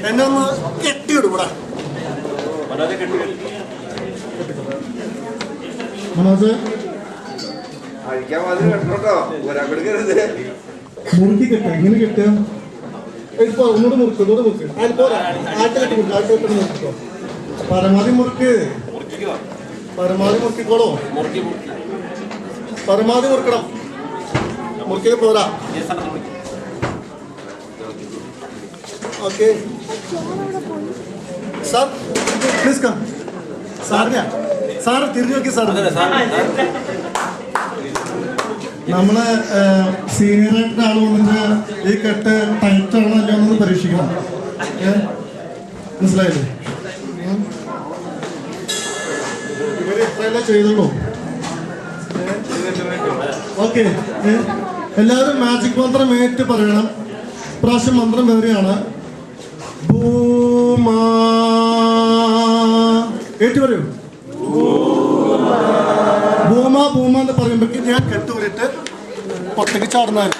എന്നെ ഒന്ന് കെട്ടിയിടൂടാ മനോജ്. മുറുക്കി കെട്ട ഇങ്ങനെ കെട്ടുക. ഇപ്പൊ ഒന്നുകൂടെ മുറുക്ക്, ഒന്നുകൂടെ മുറുക്ക്. ആയിട്ട് മുറുക്കോ. പരമാവധി മുറുക്ക്, പരമാവധി മുറുക്കിക്കോളോ. പരമാവധി മുറുക്കണം. മുറുക്കിയത് പോരാ. Okay sir, please come. സാറിനാ സാറ് തിരിഞ്ഞു നോക്കി. സാർ നമ്മള് സീനിയറായിട്ട് ആൾ വന്നിട്ട് ഈ കെട്ട് ടൈറ്റ് ആണോ അല്ലോ എന്നൊന്ന് പരീക്ഷിക്കണം. മനസ്സിലായില്ലേ? ഇവര് ഇത്രയല്ലേ ചെയ്തുള്ളൂ. ഓക്കെ, എല്ലാവരും മാജിക് മന്ത്രം ഏറ്റു പറയണം. പ്രാവശ്യം മന്ത്രം വേറെയാണ്. ഭൂമാ ഏറ്റു പറയൂ. ഭൂമ ഭൂമ എന്ന് പറയുമ്പോഴേക്കും ഞാൻ കെട്ടുവരിട്ട് പുറത്തേക്ക് ചാടുന്നതാണ്.